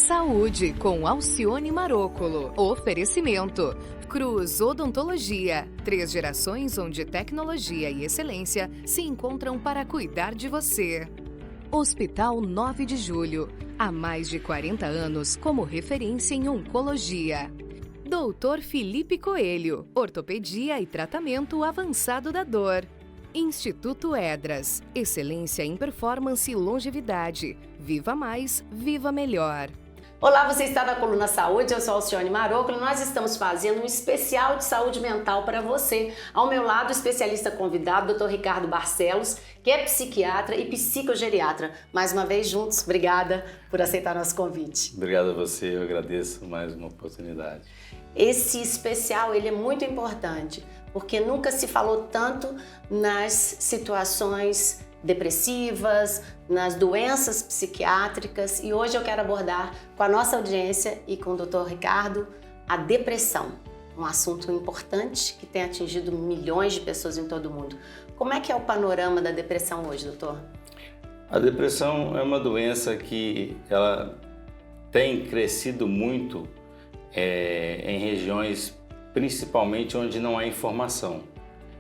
Saúde com Alcione Marocolo. Oferecimento. Cruz Odontologia. 3 gerações onde tecnologia e excelência se encontram para cuidar de você. Hospital 9 de Julho. Há mais de 40 anos como referência em oncologia. Dr. Felipe Coelho. Ortopedia e tratamento avançado da dor. Instituto Edras. Excelência em performance e longevidade. Viva mais, viva melhor. Olá, você está na Coluna Saúde, eu sou a Alcione Marocolo e nós estamos fazendo um especial de saúde mental para você. Ao meu lado, o especialista convidado, Dr. Ricardo Barcelos, que é psiquiatra e psicogeriatra. Mais uma vez juntos, obrigada por aceitar nosso convite. Obrigado a você, eu agradeço mais uma oportunidade. Esse especial ele é muito importante, porque nunca se falou tanto nas situações depressivas, nas doenças psiquiátricas, e hoje eu quero abordar com a nossa audiência e com o Dr. Ricardo a depressão, um assunto importante que tem atingido milhões de pessoas em todo o mundo. Como é que é o panorama da depressão hoje, doutor? A depressão é uma doença que ela tem crescido muito em regiões principalmente onde não há informação,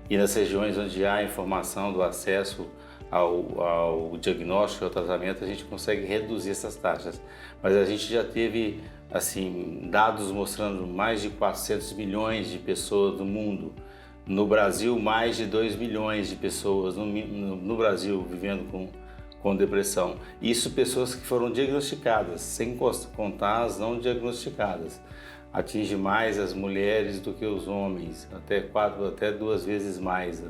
e nas regiões onde há informação do acesso ao diagnóstico e ao tratamento, a gente consegue reduzir essas taxas. Mas a gente já teve dados mostrando mais de 400 milhões de pessoas no mundo. No Brasil, mais de 2 milhões de pessoas no Brasil vivendo com depressão. Isso pessoas que foram diagnosticadas, sem contar as não diagnosticadas. Atinge mais as mulheres do que os homens, até 2 vezes mais.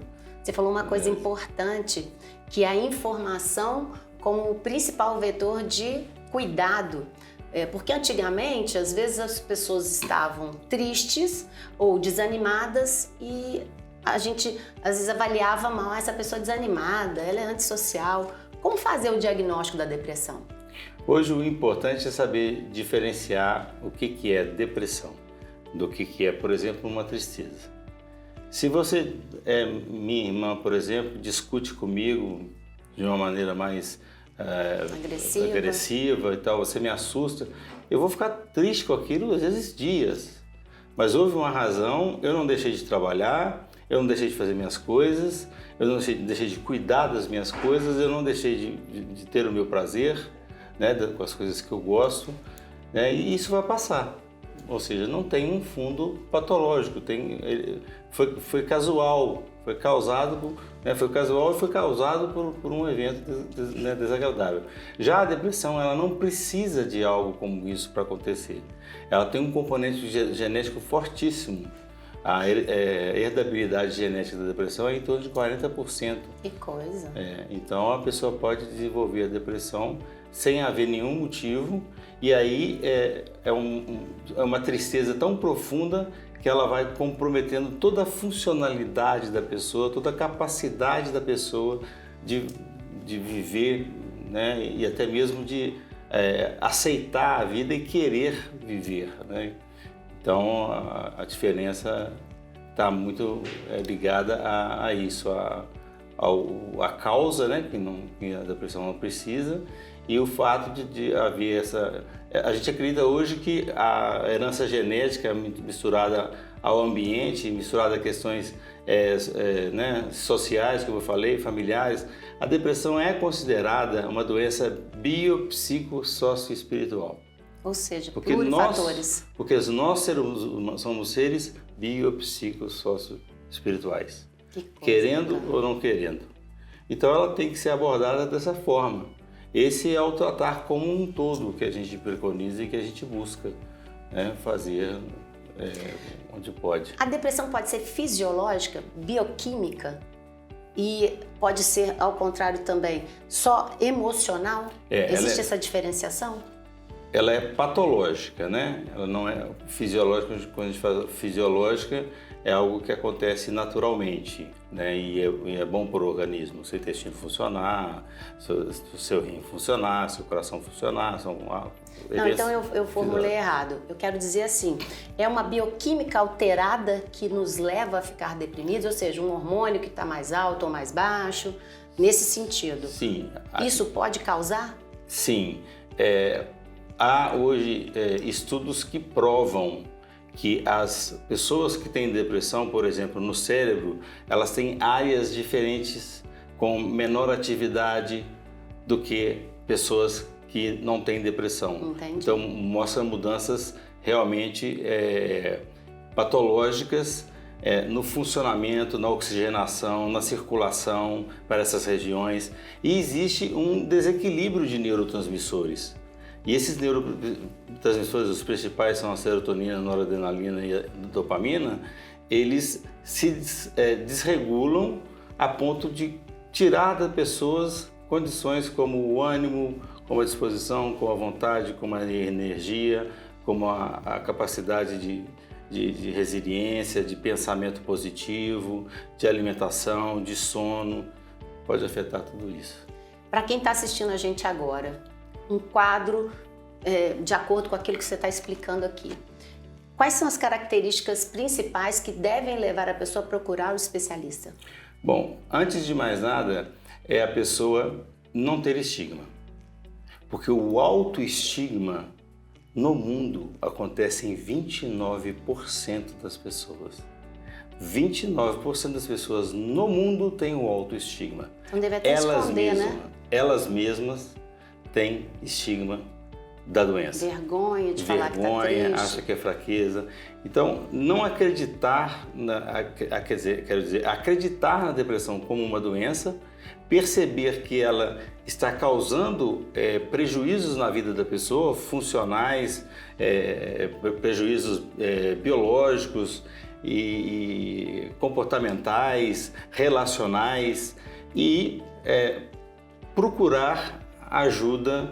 Você falou uma coisa importante, que é a informação como o principal vetor de cuidado. Porque antigamente, às vezes as pessoas estavam tristes ou desanimadas e a gente às vezes avaliava mal essa pessoa desanimada, ela é antissocial. Como fazer o diagnóstico da depressão? Hoje o importante é saber diferenciar o que é depressão do que é, por exemplo, uma tristeza. Se você minha irmã, por exemplo, discute comigo de uma maneira mais agressiva e tal, você me assusta, eu vou ficar triste com aquilo às vezes dias. Mas houve uma razão, eu não deixei de trabalhar, eu não deixei de fazer minhas coisas, eu não deixei de cuidar das minhas coisas, eu não deixei de ter o meu prazer, né, com as coisas que eu gosto, né, e isso vai passar. Ou seja, não tem um fundo patológico, foi casual, foi causado por um evento desagradável. Já a depressão, ela não precisa de algo como isso para acontecer. Ela tem um componente genético fortíssimo. A herdabilidade genética da depressão é em torno de 40%. Que coisa! Então a pessoa pode desenvolver a depressão sem haver nenhum motivo, e aí é uma tristeza tão profunda que ela vai comprometendo toda a funcionalidade da pessoa, toda a capacidade da pessoa de viver, né? E até mesmo de aceitar a vida e querer viver, né? Então a diferença está muito ligada a isso, a causa, né, que a depressão não precisa, e o fato de haver essa... A gente acredita hoje que a herança genética misturada ao ambiente, misturada a questões sociais, como eu falei, familiares, a depressão é considerada uma doença biopsicossocioespiritual. Ou seja, plurifatores. Porque nós somos seres biopsicossocioespirituais, querendo ou não querendo. Então ela tem que ser abordada dessa forma. Esse é o tratar como um todo que a gente preconiza e que a gente busca, né, fazer onde pode. A depressão pode ser fisiológica, bioquímica, e pode ser, ao contrário também, só emocional? Existe essa diferenciação? Ela é patológica, né? Ela não é fisiológica. Quando a gente fala fisiológica, é algo que acontece naturalmente, né? E é bom para o organismo, seu intestino funcionar, seu rim funcionar, seu coração funcionar. Não, então eu formulei errado. Eu quero dizer assim, é uma bioquímica alterada que nos leva a ficar deprimidos, ou seja, um hormônio que está mais alto ou mais baixo, nesse sentido. Sim. Isso pode causar? Sim. há hoje estudos que provam que as pessoas que têm depressão, por exemplo, no cérebro, elas têm áreas diferentes com menor atividade do que pessoas que não têm depressão. Entendi. Então, mostra mudanças realmente patológicas no funcionamento, na oxigenação, na circulação para essas regiões. E existe um desequilíbrio de neurotransmissores. E esses neurotransmissores, os principais são a serotonina, a noradrenalina e a dopamina, eles se desregulam a ponto de tirar das pessoas condições como o ânimo, como a disposição, como a vontade, como a energia, como a capacidade de resiliência, de pensamento positivo, de alimentação, de sono. Pode afetar tudo isso. Para quem está assistindo a gente agora, um quadro de acordo com aquilo que você está explicando aqui. Quais são as características principais que devem levar a pessoa a procurar o especialista? Bom, antes de mais nada, é a pessoa não ter estigma. Porque o autoestigma no mundo acontece em 29% das pessoas. 29% das pessoas no mundo têm o autoestigma. Então deve até esconder, né? Elas mesmas têm estigma da doença. Vergonha de falar que está triste. Acha que é fraqueza. Então, não acreditar, acreditar na depressão como uma doença, perceber que ela está causando prejuízos na vida da pessoa, funcionais, prejuízos biológicos e comportamentais, relacionais, e procurar ajuda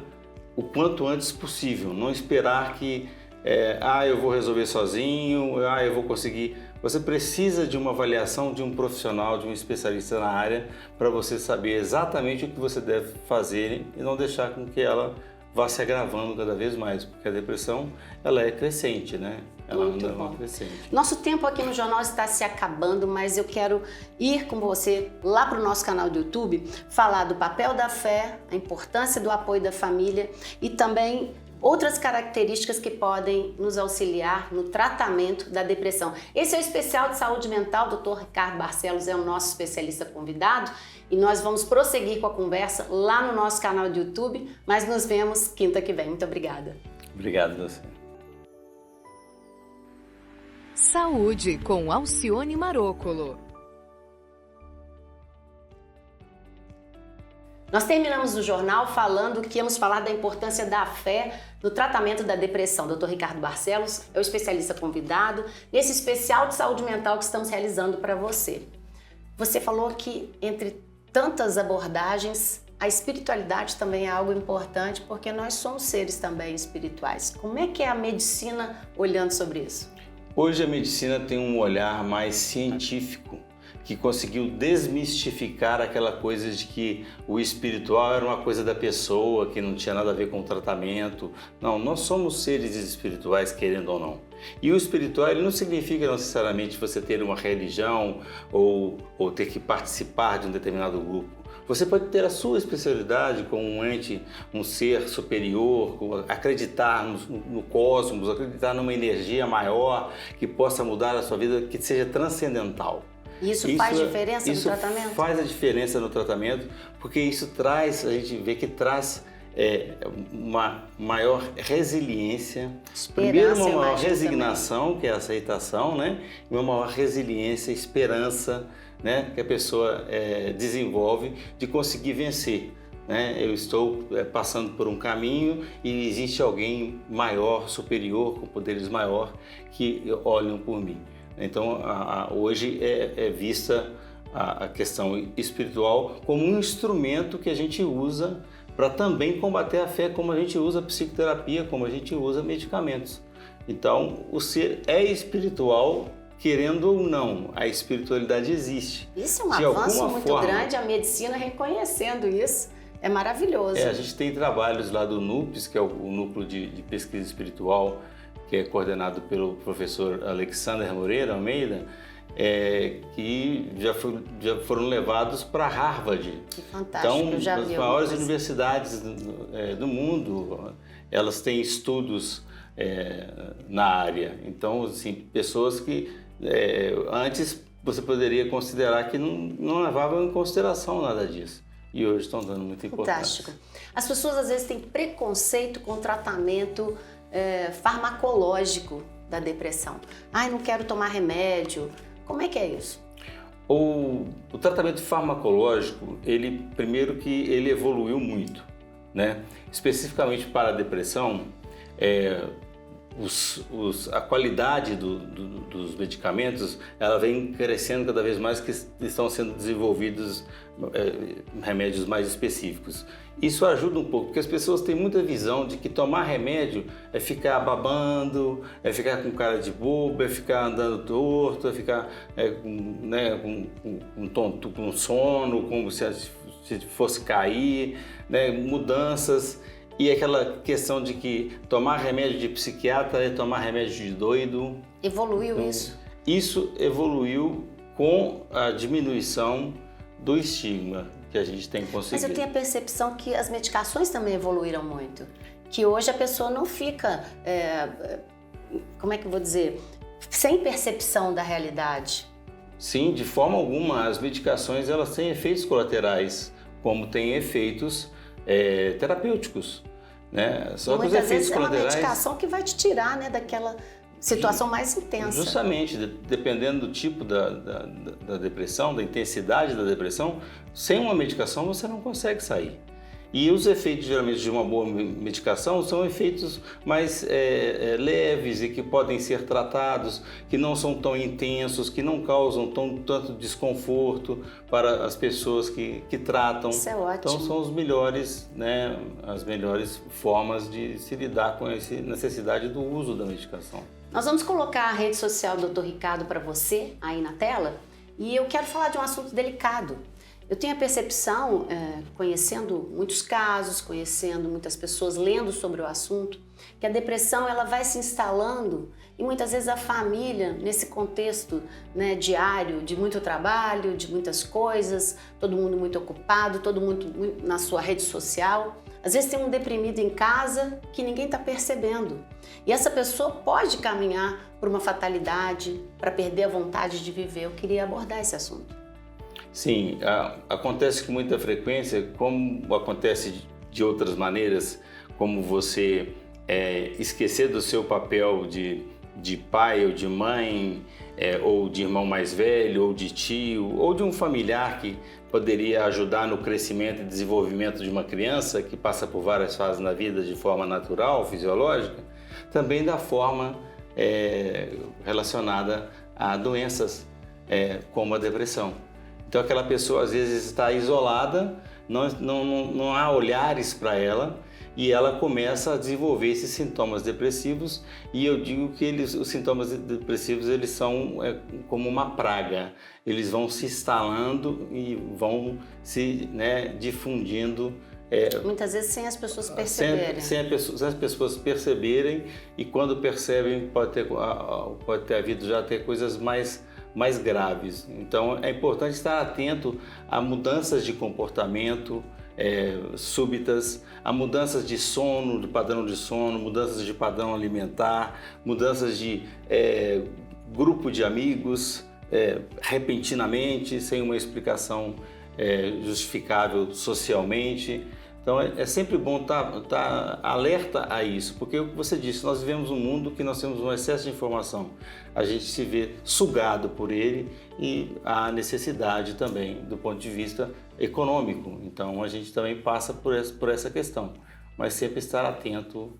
o quanto antes possível, não esperar que eu vou resolver sozinho, eu vou conseguir. Você precisa de uma avaliação de um profissional, de um especialista na área, para você saber exatamente o que você deve fazer e não deixar com que ela vá se agravando cada vez mais, porque a depressão ela é crescente, né? Ela anda uma crescente. Nosso tempo aqui no jornal está se acabando, mas eu quero ir com você lá para o nosso canal do YouTube, falar do papel da fé, a importância do apoio da família e também outras características que podem nos auxiliar no tratamento da depressão. Esse é o especial de saúde mental, o Dr. Ricardo Barcelos é o nosso especialista convidado e nós vamos prosseguir com a conversa lá no nosso canal do YouTube, mas nos vemos quinta que vem. Muito obrigada. Obrigado a você. Saúde com Alcione Marocolo. Nós terminamos o jornal falando que íamos falar da importância da fé no tratamento da depressão. Dr. Ricardo Barcelos é o especialista convidado nesse especial de saúde mental que estamos realizando para você. Você falou que entre tantas abordagens, a espiritualidade também é algo importante porque nós somos seres também espirituais. Como é que é a medicina olhando sobre isso? Hoje a medicina tem um olhar mais científico, que conseguiu desmistificar aquela coisa de que o espiritual era uma coisa da pessoa, que não tinha nada a ver com o tratamento. Não, nós somos seres espirituais, querendo ou não. E o espiritual ele não significa necessariamente você ter uma religião ou ter que participar de um determinado grupo. Você pode ter a sua especialidade como um ente, um ser superior, acreditar no cosmos, acreditar numa energia maior que possa mudar a sua vida, que seja transcendental. Isso faz diferença no tratamento? Isso faz a diferença no tratamento, porque isso traz, a gente vê que traz uma maior resiliência, primeiro uma maior resignação, também, que é a aceitação, né? E uma maior resiliência, esperança, né? Que a pessoa desenvolve de conseguir vencer. Né? Eu estou passando por um caminho e existe alguém maior, superior, com poderes maior, que olham por mim. Então, hoje é vista a questão espiritual como um instrumento que a gente usa para também combater a fé, como a gente usa psicoterapia, como a gente usa medicamentos. Então, o ser é espiritual, querendo ou não, a espiritualidade existe. Isso é um avanço muito grande, a medicina reconhecendo isso, é maravilhoso. A gente tem trabalhos lá do NUPES, que é o Núcleo de Pesquisa Espiritual, que é coordenado pelo professor Alexander Moreira Almeida, que já foram levados para Harvard. Que fantástico, então, as maiores universidades do mundo, elas têm estudos na área. Então, assim, pessoas que antes você poderia considerar que não levavam em consideração nada disso. E hoje estão dando muita importância. Fantástico. As pessoas às vezes têm preconceito com o tratamento farmacológico da depressão. Ai, não quero tomar remédio. Como é que é isso? O tratamento farmacológico, primeiro que ele evoluiu muito, né? Especificamente para a depressão, a qualidade dos medicamentos, ela vem crescendo cada vez mais, que estão sendo desenvolvidos remédios mais específicos. Isso ajuda um pouco, porque as pessoas têm muita visão de que tomar remédio é ficar babando, é ficar com cara de bobo, é ficar andando torto, é ficar com sono, como se fosse cair, né? Mudanças. E aquela questão de que tomar remédio de psiquiatra é tomar remédio de doido. Evoluiu isso? Isso evoluiu com a diminuição do estigma que a gente tem conseguido. Mas eu tenho a percepção que as medicações também evoluíram muito. Que hoje a pessoa não fica, como é que eu vou dizer, sem percepção da realidade. Sim, de forma alguma. As medicações, elas têm efeitos colaterais, como têm efeitos terapêuticos, né? Só que os muitas efeitos vezes colaterais... é uma medicação que vai te tirar, né, daquela situação mais intensa. Justamente, dependendo do tipo da depressão, da intensidade da depressão, sem uma medicação você não consegue sair. E os efeitos, geralmente, de uma boa medicação são efeitos mais leves e que podem ser tratados, que não são tão intensos, que não causam tanto desconforto para as pessoas que tratam. Isso é ótimo. Então, são os melhores, né, as melhores formas de se lidar com essa necessidade do uso da medicação. Nós vamos colocar a rede social do Dr. Ricardo para você aí na tela, e eu quero falar de um assunto delicado. Eu tenho a percepção, conhecendo muitos casos, conhecendo muitas pessoas, lendo sobre o assunto, que a depressão ela vai se instalando e muitas vezes a família, nesse contexto, né, diário, de muito trabalho, de muitas coisas, todo mundo muito ocupado, todo mundo na sua rede social. Às vezes tem um deprimido em casa que ninguém está percebendo. E essa pessoa pode caminhar por uma fatalidade, para perder a vontade de viver. Eu queria abordar esse assunto. Sim, acontece com muita frequência, como acontece de outras maneiras, como você esquecer do seu papel de pai ou de mãe, ou de irmão mais velho, ou de tio, ou de um familiar que poderia ajudar no crescimento e desenvolvimento de uma criança que passa por várias fases na vida de forma natural, fisiológica, também da forma relacionada a doenças como a depressão. Então aquela pessoa às vezes está isolada, não há olhares para ela e ela começa a desenvolver esses sintomas depressivos, e eu digo que os sintomas depressivos eles são como uma praga, eles vão se instalando e vão se difundindo. Muitas vezes sem as pessoas perceberem. Sem as pessoas perceberem, e quando percebem pode ter havido já até coisas mais graves. Então é importante estar atento a mudanças de comportamento súbitas, a mudanças de sono, de padrão de sono, mudanças de padrão alimentar, mudanças de grupo de amigos repentinamente, sem uma explicação justificável socialmente. Então é sempre bom estar alerta a isso, porque o que você disse, nós vivemos um mundo que nós temos um excesso de informação, a gente se vê sugado por ele e há necessidade também do ponto de vista econômico, então a gente também passa por essa questão, mas sempre estar atento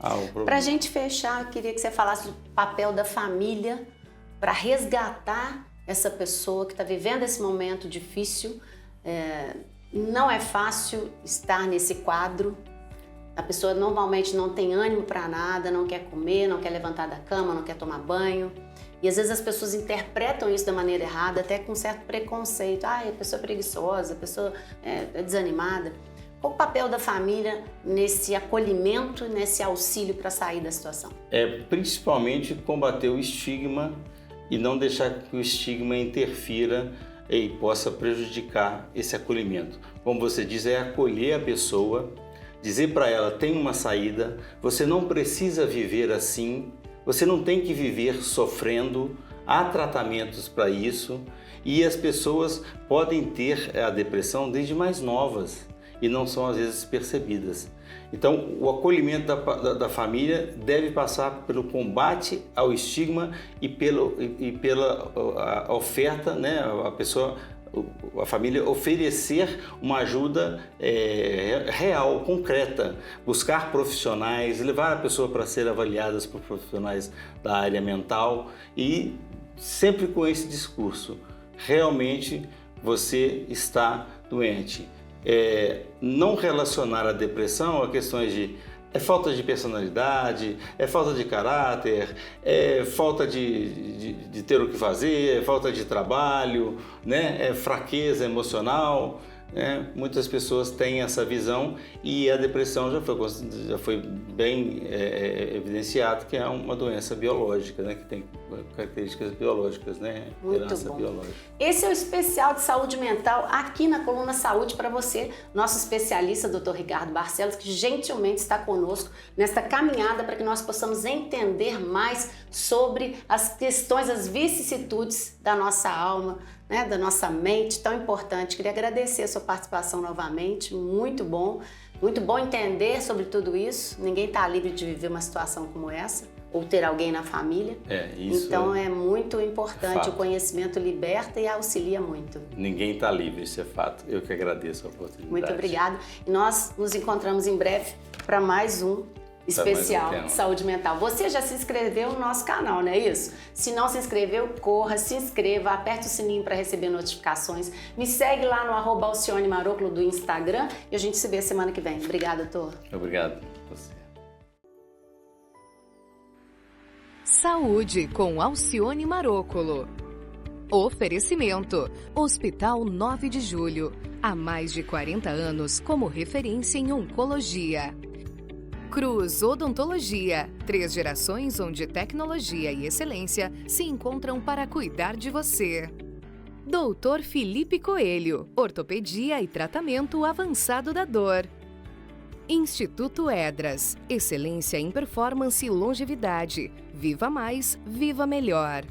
ao problema. Para a gente fechar, eu queria que você falasse do papel da família para resgatar essa pessoa que está vivendo esse momento difícil. Não é fácil estar nesse quadro, a pessoa normalmente não tem ânimo para nada, não quer comer, não quer levantar da cama, não quer tomar banho, e às vezes as pessoas interpretam isso da maneira errada, até com certo preconceito. A pessoa é preguiçosa, a pessoa é desanimada. Qual o papel da família nesse acolhimento, nesse auxílio para sair da situação? Principalmente combater o estigma e não deixar que o estigma interfira e possa prejudicar esse acolhimento. Como você diz, é acolher a pessoa, dizer para ela: tem uma saída, você não precisa viver assim, você não tem que viver sofrendo, há tratamentos para isso, e as pessoas podem ter a depressão desde mais novas e não são às vezes percebidas. Então, o acolhimento da família deve passar pelo combate ao estigma e pela a oferta, né? A família oferecer uma ajuda real, concreta, buscar profissionais, levar a pessoa para ser avaliada por profissionais da área mental e sempre com esse discurso: realmente você está doente. Não relacionar a depressão a questões de falta de personalidade, falta de caráter, falta de ter o que fazer, falta de trabalho, né? Fraqueza emocional. Muitas pessoas têm essa visão e a depressão já foi bem evidenciado que é uma doença biológica, né? Que tem características biológicas, né? Muito bom. Biológica. Esse é o especial de saúde mental aqui na Coluna Saúde para você, nosso especialista, Dr. Ricardo Barcelos, que gentilmente está conosco nesta caminhada para que nós possamos entender mais sobre as questões, as vicissitudes da nossa alma, né, da nossa mente, tão importante. Queria agradecer a sua participação novamente, muito bom entender sobre tudo isso. Ninguém está livre de viver uma situação como essa, ou ter alguém na família. Então é muito importante, o conhecimento liberta e auxilia muito. Ninguém está livre, isso é fato. Eu que agradeço a oportunidade. Muito obrigada. E nós nos encontramos em breve para mais um especial de saúde mental. Você já se inscreveu no nosso canal, não é isso? Se não se inscreveu, corra, se inscreva, aperte o sininho para receber notificações. Me segue lá no @Alcione Marocolo do Instagram e a gente se vê semana que vem. Obrigada, doutor. Obrigado. Você. Saúde com Alcione Marocolo. Oferecimento: Hospital 9 de Julho. Há mais de 40 anos como referência em oncologia. Cruz Odontologia, 3 gerações onde tecnologia e excelência se encontram para cuidar de você. Dr. Felipe Coelho, ortopedia e tratamento avançado da dor. Instituto Edras, excelência em performance e longevidade. Viva mais, viva melhor.